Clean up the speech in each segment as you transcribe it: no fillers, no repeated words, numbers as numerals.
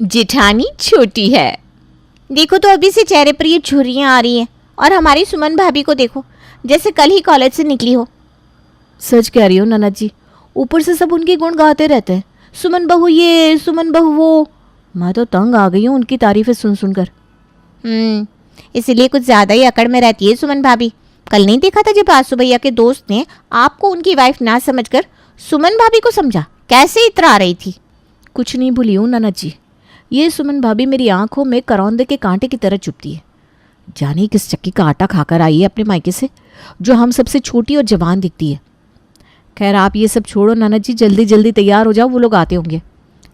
जेठानी छोटी है। देखो तो अभी से चेहरे पर ये झुर्रियाँ आ रही हैं। और हमारी सुमन भाभी को देखो, जैसे कल ही कॉलेज से निकली हो। सच कह रही हो ननद जी, ऊपर से सब उनके गुण गाते रहते हैं, सुमन बहू ये, सुमन बहू वो। मैं तो तंग आ गई हूँ उनकी तारीफें सुन सुनकर। इसीलिए कुछ ज़्यादा ही अकड़ में रहती है सुमन भाभी। कल नहीं देखा था जब आसू भैया के दोस्त ने आपको उनकी वाइफ ना समझकर सुमन भाभी को समझा, कैसे इतरा रही थी। कुछ नहीं भूली हूँ ननद जी, ये सुमन भाभी मेरी आंखों में करौंदे के कांटे की तरह चुभती है। जाने किस चक्की का आटा खाकर आई है अपने मायके से, जो हम सबसे छोटी और जवान दिखती है। खैर आप ये सब छोड़ो ननद जी, जल्दी जल्दी तैयार हो जाओ, वो लोग आते होंगे।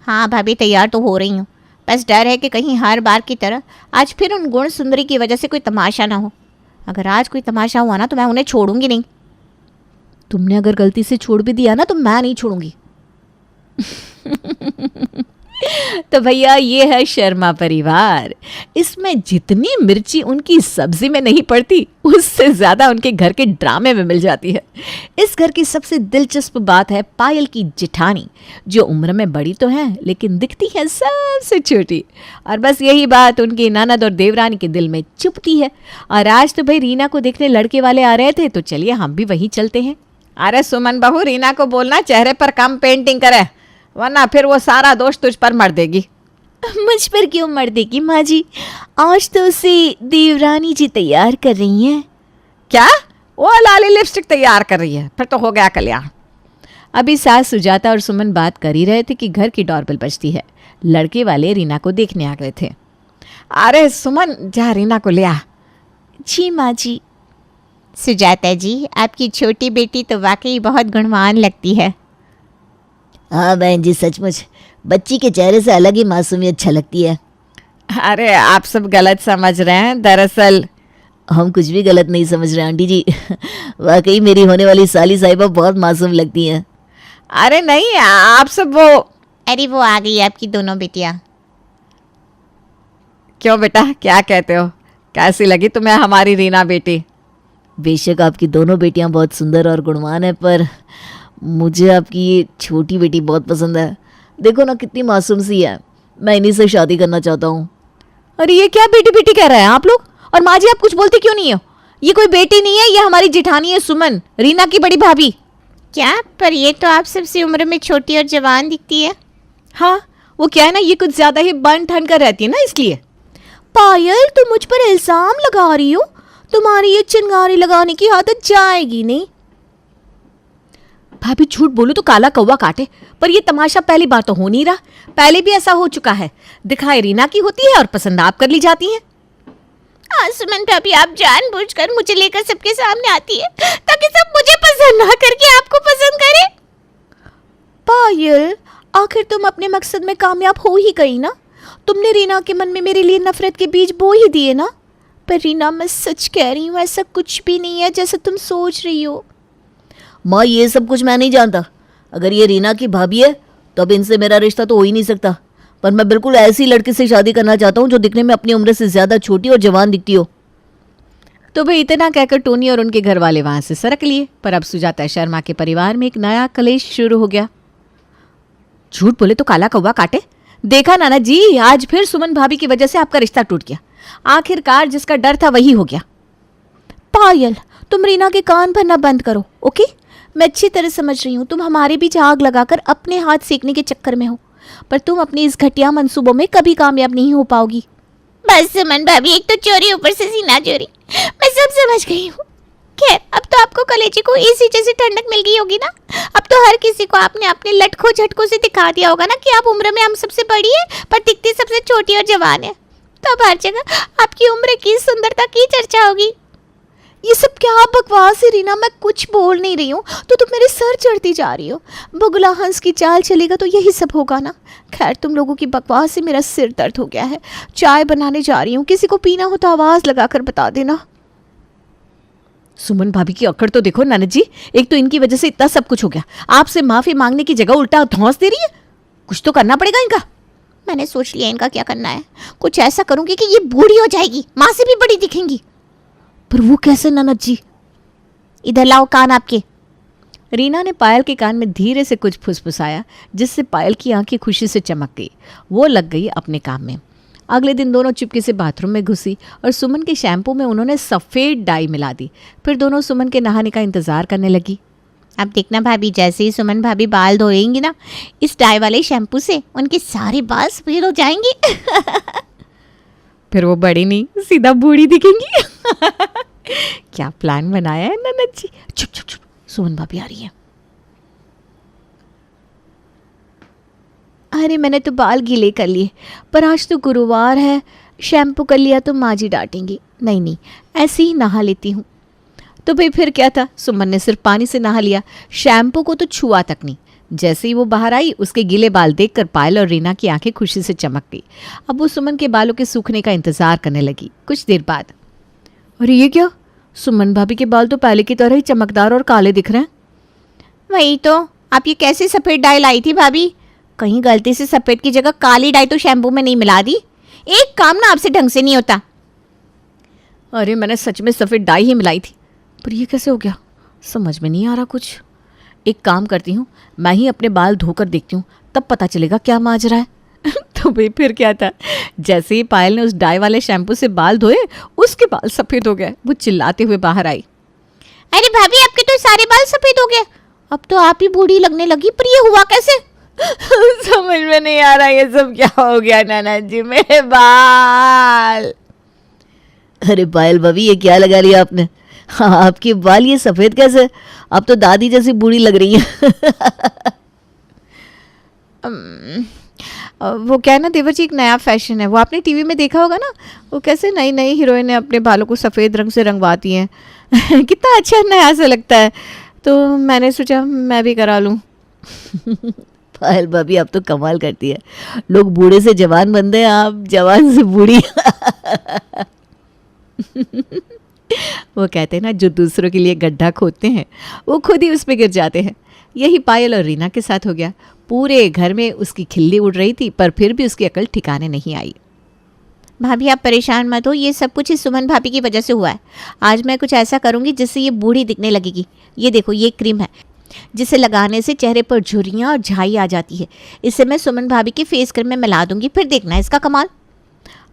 हाँ भाभी, तैयार तो हो रही हूँ। बस डर है कि कहीं हर बार की तरह आज फिर उन गुण सुंदरी की वजह से कोई तमाशा ना हो। अगर आज कोई तमाशा हुआ ना तो मैं उन्हें छोड़ूंगी नहीं। तुमने अगर गलती से छोड़ भी दिया ना तो मैं नहीं छोड़ूंगी। तो भैया ये है शर्मा परिवार। इसमें जितनी मिर्ची उनकी सब्जी में नहीं पड़ती, उससे ज्यादा उनके घर के ड्रामे में मिल जाती है। इस घर की सबसे दिलचस्प बात है पायल की जेठानी, जो उम्र में बड़ी तो है लेकिन दिखती है सबसे छोटी। और बस यही बात उनकी ननद और देवरानी के दिल में चुभती है। और आज तो भाई रीना को देखने लड़के वाले आ रहे थे, तो चलिए हम भी वहीं चलते हैं। अरे सुमन बहू, रीना को बोलना चेहरे पर कम पेंटिंग करे, वरना फिर वो सारा दोष तुझ पर मर देगी। मुझ पर क्यों मर देगी माँ जी, आज तो उसे देवरानी जी तैयार कर रही हैं। क्या? वो लाली लिपस्टिक तैयार कर रही है? फिर तो हो गया कल्याण। अभी सास सुजाता और सुमन बात कर ही रहे थे कि घर की डोरबेल बजती है। लड़के वाले रीना को देखने आ गए थे। अरे सुमन, जा रीना को ले आ। जी माँ जी। सुजाता जी, आपकी छोटी बेटी तो वाकई बहुत गुणवान लगती है। हाँ बहन जी, सचमुच बच्ची के चेहरे से अलग ही मासूमियत छलकती है। अरे आप सब गलत समझ रहे हैं, दरअसल हम कुछ भी गलत नहीं समझ रहे आंटी जी। वाकई मेरी होने वाली साली साहिबा बहुत मासूम लगती हैं। अरे नहीं, आप सब वो। अरे वो आ गई आपकी दोनों बेटियां। क्यों बेटा, क्या कहते हो? कैसी लगी तुम्हें हमारी रीना बेटी? बेशक आपकी दोनों बेटियां बहुत सुंदर और गुणवान है, पर मुझे आपकी ये छोटी बेटी बहुत पसंद है। देखो ना कितनी मासूम सी है। मैं इन्हीं से शादी करना चाहता हूँ। अरे ये क्या बेटी बेटी कह रहे हैं आप लोग? और माँ जी आप कुछ बोलते क्यों नहीं हो? ये कोई बेटी नहीं है, ये हमारी जेठानी है सुमन, रीना की बड़ी भाभी। क्या? पर ये तो आप सबसे उम्र में छोटी और जवान दिखती है। हाँ वो क्या है ना, ये कुछ ज्यादा ही बन ठन कर रहती है ना, इसलिए। पायल तुम मुझ पर इल्जाम लगा रही हो, तुम्हारी ये चिंगारी लगाने की आदत जाएगी नहीं। भाभी झूठ बोलो तो काला कौवा काटे, पर ये तमाशा पहली बार तो हो नहीं रहा, पहले भी ऐसा हो चुका है। दिखाई रीना की होती है और पसंद आप कर ली जाती हैं। सुमन भाभी, आप जानबूझकर मुझे लेकर सबके सामने आती है ताकि सब मुझे पसंद ना करके आपको पसंद करे। पायल, आखिर तुम अपने मकसद में कामयाब हो ही गई ना। तुमने रीना के मन में मेरे लिए नफरत के बीज बो ही दिए ना। पर रीना, मैं सच कह रही हूँ, ऐसा कुछ भी नहीं है जैसा तुम सोच रही हो। माँ ये सब कुछ मैं नहीं जानता। अगर ये रीना की भाभी है तो अब इनसे मेरा रिश्ता तो हो ही नहीं सकता। पर मैं बिल्कुल ऐसी लड़की से शादी करना चाहता हूँ जो दिखने में अपनी उम्र से ज़्यादा छोटी और जवान दिखती हो। तो भाई इतना कहकर टोनी और उनके घर वाले वहाँ से सरक लिए। पर अब सुजाता शर्मा के परिवार में एक नया कलेश शुरू हो गया। झूठ बोले तो काला कौवा काटे। देखा नाना जी, आज फिर सुमन भाभी की वजह से आपका रिश्ता टूट गया। आखिरकार जिसका डर था वही हो गया। पायल, तुम रीना के कान भरना बंद करो, ओके? मैं अच्छी तरह समझ रही हूँ तुम हमारे बीच आग लगाकर अपने हाथ सेकने के चक्कर में हो, पर तुम अपनी इस घटिया मंसूबों में कभी कामयाब नहीं हो पाओगी। बस सुमन भाभी, एक तो चोरी ऊपर से सीना चोरी, मैं सब समझ गई हूँ। खैर, अब तो आपको कलेजे को इसी जैसी ठंडक मिल गई होगी ना। अब तो हर किसी को आपने अपने लटकों झटकों से दिखा दिया होगा ना कि आप उम्र में हम सबसे बड़ी है पर दिखती सबसे छोटी और जवान है। तो अब हर जगह आपकी उम्र की सुंदरता की चर्चा होगी। ये सब क्या बकवास है रीना, मैं कुछ बोल नहीं रही हूँ तो तुम मेरे सर चढ़ती जा रही हो। बुगला हंस की चाल चलेगा तो यही सब होगा ना। खैर, तुम लोगों की बकवास से मेरा सिर दर्द हो गया है। चाय बनाने जा रही हूँ, किसी को पीना हो तो आवाज़ लगाकर बता देना। सुमन भाभी की अकड़ तो देखो ननद जी, एक तो इनकी वजह से इतना सब कुछ हो गया। आपसे माफ़ी मांगने की जगह उल्टा धौंस दे रही है। कुछ तो करना पड़ेगा इनका। मैंने सोच लिया इनका क्या करना है। कुछ ऐसा करूंगी कि ये बूढ़ी हो जाएगी, माँ से भी बड़ी दिखेंगी। पर वो कैसे ननद जी? इधर लाओ कान आपके। रीना ने पायल के कान में धीरे से कुछ फुसफुसाया, जिससे पायल की आंखें खुशी से चमक गई। वो लग गई अपने काम में। अगले दिन दोनों चुपके से बाथरूम में घुसी और सुमन के शैम्पू में उन्होंने सफ़ेद डाई मिला दी। फिर दोनों सुमन के नहाने का इंतज़ार करने लगी। अब देखना भाभी, जैसे ही सुमन भाभी बाल धोएंगी ना इस डाई वाले शैम्पू से, उनके सारे बाल सफेद हो जाएंगे। फिर वो बड़ी नहीं, सीधा बूढ़ी दिखेंगी। क्या प्लान बनाया है ननद जी। चुप चुप चुप, सुमन भाभी आ रही है। अरे मैंने तो बाल गीले कर लिए, पर आज तो गुरुवार है, शैम्पू कर लिया तो माँ जी डांटेंगी। नहीं नहीं, ऐसे ही नहा लेती हूँ। तो भाई फिर क्या था, सुमन ने सिर्फ पानी से नहा लिया, शैम्पू को तो छुआ तक नहीं। जैसे ही वो बाहर आई, उसके गीले बाल देखकर पायल और रीना की आंखें खुशी से चमक गई। अब वो सुमन के बालों के सूखने का इंतजार करने लगी। कुछ देर बाद, अरे ये क्या, सुमन भाभी के बाल तो पहले की तरह ही चमकदार और काले दिख रहे हैं। वही तो, आप ये कैसे सफ़ेद डाई लाई थी भाभी? कहीं गलती से सफ़ेद की जगह काली डाई तो शैम्पू में नहीं मिला दी? एक काम ना आपसे ढंग से नहीं होता। अरे मैंने सच में सफ़ेद डाई ही मिलाई थी, पर ये कैसे हो गया, समझ में नहीं आ रहा कुछ। एक काम करती हूँ, मैं ही अपने बाल धोकर देखती हूँ, तब पता चलेगा क्या माजरा है। तो भाई फिर क्या था, जैसे ही पायल ने उस डाई वाले शैम्पू से बाल धोए, उसके बाल सफ़ेद हो गए। वो चिल्लाते हुए बाहर आई। अरे भाभी, आपके तो सारे बाल सफ़ेद हो गए, अब तो आप ही बूढ़ी लगने लगी। पर ये हुआ कैसे? समझ में नहीं आ रहा ये सब क्या हो गया नाना जी, मेरे बाल। अरे पायल भाभी, ये क्या लगा लिया आपने? हाँ, आपके बाल ये सफ़ेद कैसे? आप तो दादी जैसी बूढ़ी लग रही हैं। वो क्या है ना देवर जी, एक नया फैशन है, वो आपने टीवी में देखा होगा ना, वो कैसे नई नई हीरोइनें अपने बालों को सफ़ेद रंग से रंगवाती हैं। कितना अच्छा नया सा लगता है, तो मैंने सोचा मैं भी करा लूँ। पायल भाभी, आप तो कमाल करती है। लोग बूढ़े से जवान बनते हैं, आप जवान से बूढ़ी। वो कहते हैं ना, जो दूसरों के लिए गड्ढा खोदते हैं वो खुद ही उस पे गिर जाते हैं। यही पायल और रीना के साथ हो गया। पूरे घर में उसकी खिल्ली उड़ रही थी, पर फिर भी उसकी अकल ठिकाने नहीं आई। भाभी आप परेशान मत हो, ये सब कुछ इस सुमन भाभी की वजह से हुआ है। आज मैं कुछ ऐसा करूँगी जिससे ये बूढ़ी दिखने लगेगी। ये देखो, ये क्रीम है जिसे लगाने से चेहरे पर झुर्रियाँ और झाई आ जाती है। इसे मैं सुमन भाभी के फेस क्रीम में मिला दूंगी, फिर देखना इसका कमाल।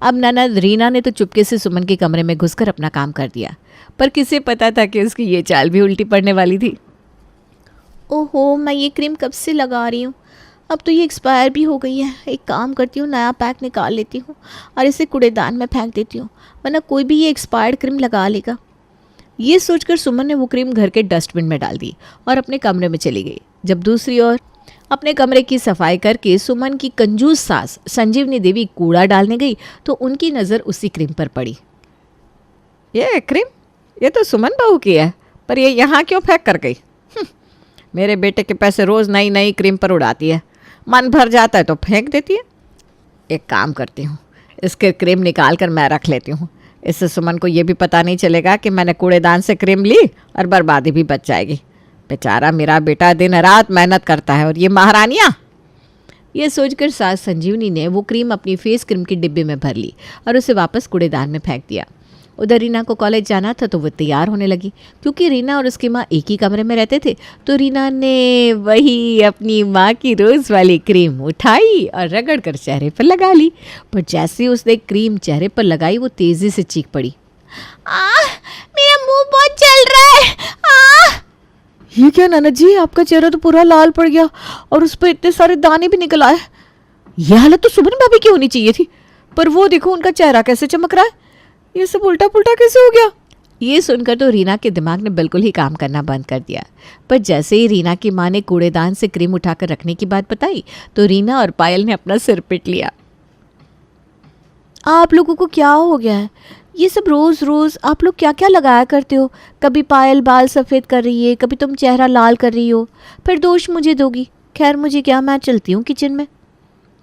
अब ननद रीना ने तो चुपके से सुमन के कमरे में घुसकर अपना काम कर दिया, पर किसे पता था कि उसकी ये चाल भी उल्टी पड़ने वाली थी। ओहो, मैं ये क्रीम कब से लगा रही हूँ, अब तो ये एक्सपायर भी हो गई है। एक काम करती हूँ, नया पैक निकाल लेती हूँ और इसे कूड़ेदान में फेंक देती हूँ, वरना कोई भी ये एक्सपायर्ड क्रीम लगा लेगा। ये सोचकर सुमन ने वो क्रीम घर के डस्टबिन में डाल दी और अपने कमरे में चली गई। जब दूसरी ओर अपने कमरे की सफाई करके सुमन की कंजूस सास संजीवनी देवी कूड़ा डालने गई, तो उनकी नज़र उसी क्रीम पर पड़ी। ये क्रीम, ये तो सुमन बहू की है, पर ये यहाँ क्यों फेंक कर गई? मेरे बेटे के पैसे रोज़ नई नई क्रीम पर उड़ाती है, मन भर जाता है तो फेंक देती है। एक काम करती हूँ, इसके क्रीम निकाल कर मैं रख लेती हूँ। इससे सुमन को ये भी पता नहीं चलेगा कि मैंने कूड़ेदान से क्रीम ली, और बर्बादी भी बच जाएगी। बेचारा मेरा बेटा दिन रात मेहनत करता है, और ये महारानियाँ। ये सोचकर सास संजीवनी ने वो क्रीम अपनी फेस क्रीम के डिब्बे में भर ली और उसे वापस कूड़ेदान में फेंक दिया। उधर रीना को कॉलेज जाना था, तो वो तैयार होने लगी। क्योंकि रीना और उसकी माँ एक ही कमरे में रहते थे, तो रीना ने वही अपनी माँ की रोज़ वाली क्रीम उठाई और रगड़ कर चेहरे पर लगा ली। पर जैसे ही उसने क्रीम चेहरे पर लगाई, वो तेज़ी से चीख पड़ी। मेरा मुंह बहुत जल रहा है। ये क्या ननद जी, आपका चेहरा तो पूरा लाल पड़ गया और उस पर इतने सारे दाने भी निकल आए। यह हालत तो सुमन भाभी की होनी चाहिए थी, पर वो देखो उनका चेहरा कैसे चमक रहा है। ये सब उल्टा पुल्टा कैसे हो गया? ये सुनकर तो रीना के दिमाग ने बिल्कुल ही काम करना बंद कर दिया। पर जैसे ही रीना की माँ ने कूड़ेदान से क्रीम उठाकर रखने की बात बताई, तो रीना और पायल ने अपना सिर पीट लिया। आप लोगों को क्या हो गया है? ये सब रोज़ रोज़ आप लोग क्या क्या लगाया करते हो? कभी पायल बाल सफ़ेद कर रही है, कभी तुम चेहरा लाल कर रही हो, फिर दोष मुझे दोगी। खैर मुझे क्या, मैं चलती हूँ किचन में।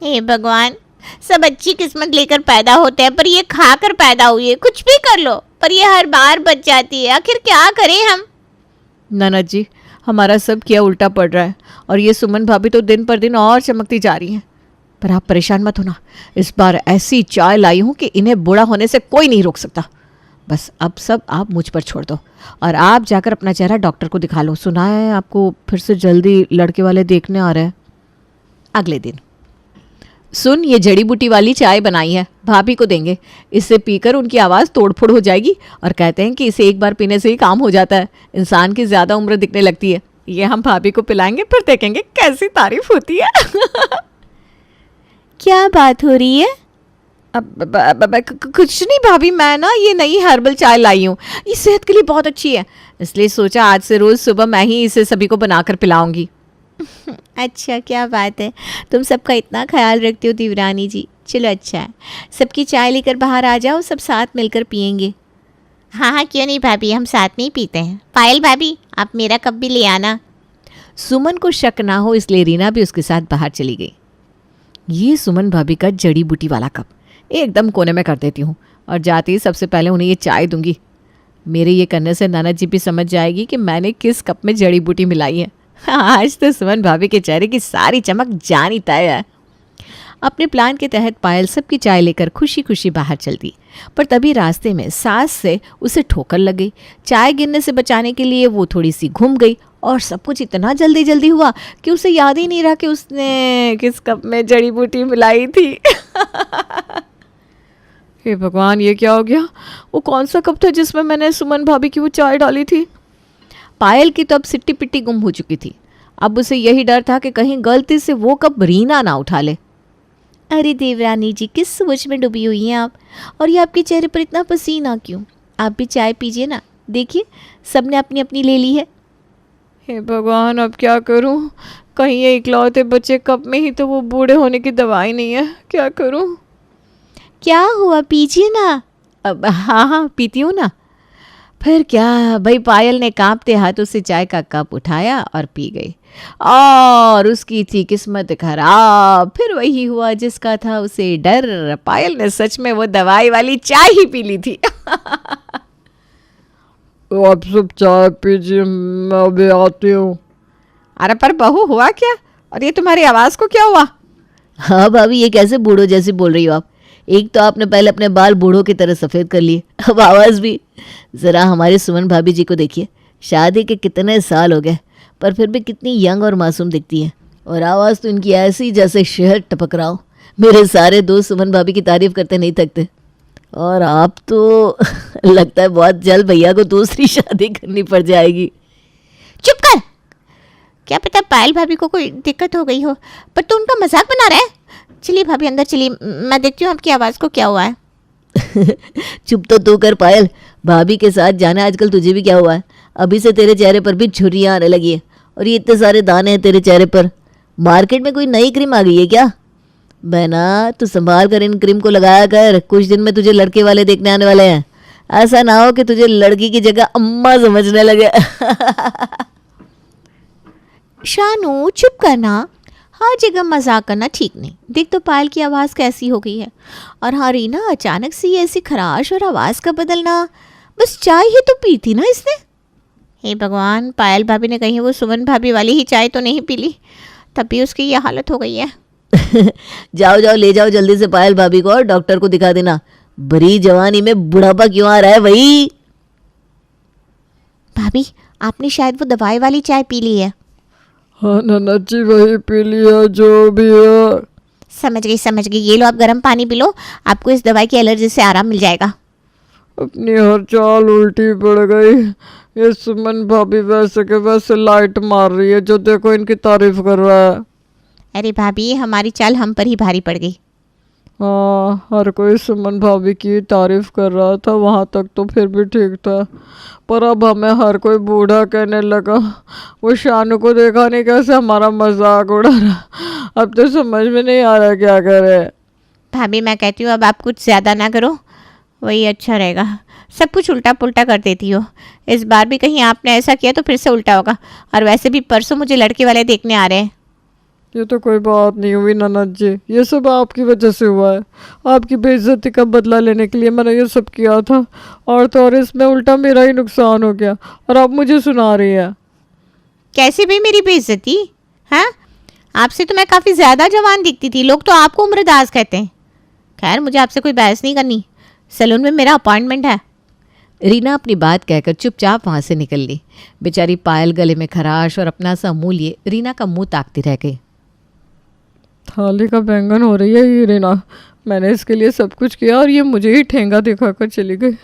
हे भगवान, सब अच्छी किस्मत लेकर पैदा होते हैं, पर ये खाकर पैदा हुई है। कुछ भी कर लो, पर ये हर बार बच जाती है। आखिर क्या करें हम? ननद जी, हमारा सब किया उल्टा पड़ रहा है, और ये सुमन भाभी तो दिन पर दिन और चमकती जा रही हैं। पर आप परेशान मत होना, इस बार ऐसी चाय लाई हूँ कि इन्हें बूढ़ा होने से कोई नहीं रोक सकता। बस अब सब आप मुझ पर छोड़ दो और आप जाकर अपना चेहरा डॉक्टर को दिखा लो। सुना है आपको फिर से जल्दी लड़के वाले देखने आ रहे हैं। अगले दिन, सुन, ये जड़ी बूटी वाली चाय बनाई है, भाभी को देंगे। इससे पीकर उनकी आवाज़ तोड़फोड़ हो जाएगी और कहते हैं कि इसे एक बार पीने से ही काम हो जाता है, इंसान की ज़्यादा उम्र दिखने लगती है। ये हम भाभी को पिलाएंगे, फिर देखेंगे कैसी तारीफ होती है। क्या बात हो रही है? कुछ नहीं भाभी, मैं ना ये नई हर्बल चाय लाई हूँ, ये सेहत के लिए बहुत अच्छी है, इसलिए सोचा आज से रोज़ सुबह मैं ही इसे सभी को बनाकर पिलाऊंगी। अच्छा, क्या बात है, तुम सबका इतना ख्याल रखती हो देवरानी जी। चलो अच्छा है, सबकी चाय लेकर बाहर आ जाओ, सब साथ मिलकर पियेंगे। हाँ हाँ, क्यों नहीं भाभी, हम साथ में ही पीते हैं। पायल भाभी, आप मेरा कप भी ले आना। सुमन को शक ना हो इसलिए रीना भी उसके साथ बाहर चली गई। ये सुमन भाभी का जड़ी बूटी वाला कप एकदम कोने में कर देती हूँ और जाते ही सबसे पहले उन्हें ये चाय दूंगी। मेरे ये करने से ननद जी भी समझ जाएगी कि मैंने किस कप में जड़ी बूटी मिलाई है। आज तो सुमन भाभी के चेहरे की सारी चमक जानी तय है। अपने प्लान के तहत पायल सबकी चाय लेकर खुशी खुशी बाहर चल दी, पर तभी रास्ते में सास से उसे ठोकर लग गई। चाय गिरने से बचाने के लिए वो थोड़ी सी घूम गई और सब कुछ इतना जल्दी जल्दी हुआ कि उसे याद ही नहीं रहा कि उसने किस कप में जड़ी बूटी मिलाई थी। हे भगवान, ये क्या हो गया? वो कौन सा कप था जिसमें मैंने सुमन भाभी की वो चाय डाली थी? पायल की तो अब सिट्टी पिट्टी गुम हो चुकी थी। अब उसे यही डर था कि कहीं गलती से वो कप रीना ना उठा ले। अरे देवरानी जी, किस सोच में डूबी हुई हैं आप? और ये आपके चेहरे पर इतना पसीना क्यों? आप भी चाय पीजिए ना, देखिए सबने अपनी अपनी ले ली है। हे भगवान, अब क्या करूं? कहीं ये इकलौते बच्चे कप में ही तो वो बूढ़े होने की दवाई नहीं है, क्या करूं? क्या हुआ, पीजिए ना। अब हाँ, पीती हूँ ना। फिर क्या भाई, पायल ने कांपते हाथों से चाय का कप उठाया और पी गई। और उसकी थी किस्मत खराब। फिर वही हुआ जिसका था उसे डर। पायल ने सच में वो दवाई वाली चाय ही पी ली थी। तो आप सब चाय पीजिए, मैं अभी आती हूँ। अरे पर बहू, हुआ क्या? और ये तुम्हारी आवाज़ को क्या हुआ? हाँ भाभी, ये कैसे बूढ़ों जैसे बोल रही हो आप? एक तो आपने पहले अपने बाल बूढ़ों की तरह सफ़ेद कर लिए, अब आवाज़ भी। ज़रा हमारी सुमन भाभी जी को देखिए, शादी के कितने साल हो गए पर फिर भी कितनी यंग और मासूम दिखती हैं। और आवाज़ तो इनकी ऐसी जैसे शहद टपक रहा हो। मेरे सारे दोस्त सुमन भाभी की तारीफ़ करते नहीं थकते, और आप तो लगता है बहुत जल्द भैया को दूसरी शादी करनी पड़ जाएगी। चुप कर, क्या पता पायल भाभी को कोई दिक्कत हो गई हो, पर तू उनका मजाक बना रहा है। चलिए भाभी, अंदर चलिए, मैं देखती हूँ आपकी आवाज़ को क्या हुआ है। चुप तो तू कर पायल, भाभी के साथ जाना आजकल तुझे भी क्या हुआ है? अभी से तेरे चेहरे पर भी झुर्रियाँ आने लगी है, और ये इतने सारे दाने हैं तेरे चेहरे पर। मार्केट में कोई नई क्रीम आ गई है क्या? बहना, तू संभाल कर इन क्रीम को लगाया कर, कुछ दिन में तुझे लड़के वाले देखने आने वाले हैं। ऐसा ना हो कि तुझे लड़की की जगह अम्मा समझने लगे। शानू चुप करना, हर जगह मजाक करना ठीक नहीं। देख तो पायल की आवाज़ कैसी हो गई है। और हाँ रीना, अचानक से ये ऐसी खराश और आवाज़ का बदलना, बस चाय ही तो पी थी ना इसने। हे भगवान, पायल भाभी ने कहीं वो सुमन भाभी वाली ही चाय तो नहीं पी ली, तभी उसकी ये हालत हो गई है। जाओ जाओ, ले जाओ जल्दी से पायल भाभी को और डॉक्टर को दिखा देना। बड़ी जवानी में बुढ़ापा क्यों आ रहा है वही? भाभी, आपने शायद वो दवाई वाली चाय पी ली है। हाँ नाना जी, वही पी लिया जो भी है। समझ गई, ये लो आप गर्म पानी पी लो, आपको इस दवाई की एलर्जी से आराम मिल जाएगा। अपनी हर चाल उल्टी पड़ गई। ये सुमन भाभी वैसे के वैसे लाइट मार रही है, जो देखो इनकी तारीफ कर रहा है। अरे भाभी, हमारी चाल हम पर ही भारी पड़ गई। हाँ, हर कोई सुमन भाभी की तारीफ कर रहा था, वहाँ तक तो फिर भी ठीक था, पर अब हमें हर कोई बूढ़ा कहने लगा। वो शानू को देखा नहीं कैसे हमारा मजाक उड़ा रहा। अब तो समझ में नहीं आ रहा क्या करे। भाभी, मैं कहती हूँ अब आप कुछ ज़्यादा ना करो, वही अच्छा रहेगा। सब कुछ उल्टा पुल्टा कर देती हो। इस बार भी कहीं आपने ऐसा किया तो फिर से उल्टा होगा। और वैसे भी परसों मुझे लड़के वाले देखने आ रहे हैं। ये तो कोई बात नहीं हुई ननद जी, ये सब आपकी वजह से हुआ है। आपकी बेइज्जती का बदला लेने के लिए मैंने ये सब किया था, और तो और इसमें उल्टा मेरा ही नुकसान हो गया, और आप मुझे सुना रही है। कैसे भी मेरी बेइज्जती? हाँ, आपसे तो मैं काफ़ी ज़्यादा जवान दिखती थी, लोग तो आपको उम्रदाज कहते हैं। खैर, मुझे आपसे कोई बहस नहीं करनी, सैलून में मेरा अपॉइंटमेंट है। रीना अपनी बात कहकर चुपचाप वहां से निकल ली। बेचारी पायल गले में खराश और अपना सा मुंह लिए रीना का मुंह ताकती रह गई। थाली का बैंगन हो रही है ये रीना, मैंने इसके लिए सब कुछ किया और ये मुझे ही ठेंगा दिखाकर चली गई।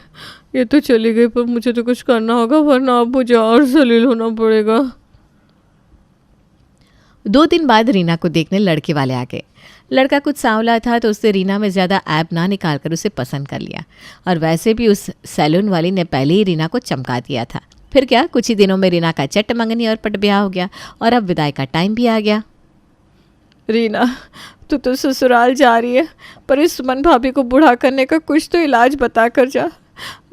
ये तो चली गई पर मुझे तो कुछ करना होगा, वरना अब मुझे और जलील होना पड़ेगा। 2 दिन बाद रीना को देखने लड़के वाले आ गए। लड़का कुछ सांवला था तो उससे रीना में ज़्यादा ऐप ना निकालकर उसे पसंद कर लिया। और वैसे भी उस सैलून वाली ने पहले ही रीना को चमका दिया था। फिर क्या, कुछ ही दिनों में रीना का चट मंगनी और पट ब्याह हो गया और अब विदाई का टाइम भी आ गया। रीना, तू तो ससुराल जा रही है, पर इस सुमन भाभी को बूढ़ा करने का कुछ तो इलाज बता कर जा।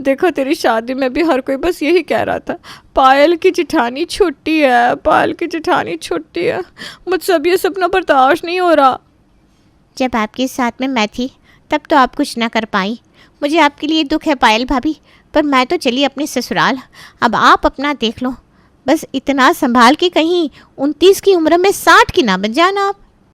देखो तेरी शादी में भी हर कोई बस यही कह रहा था, पायल की जिठानी छोटी है, पायल की जिठानी छोटी है। मुझसे अब ये सपना बर्दाश्त नहीं हो रहा। जब आपके साथ में मैं थी तब तो आप कुछ ना कर पाई। मुझे आपके लिए दुख है पायल भाभी, पर मैं तो चली अपने ससुराल। अब आप अपना देख लो, बस इतना संभाल के कहीं 29 की उम्र में 60 की ना बन जाना आप।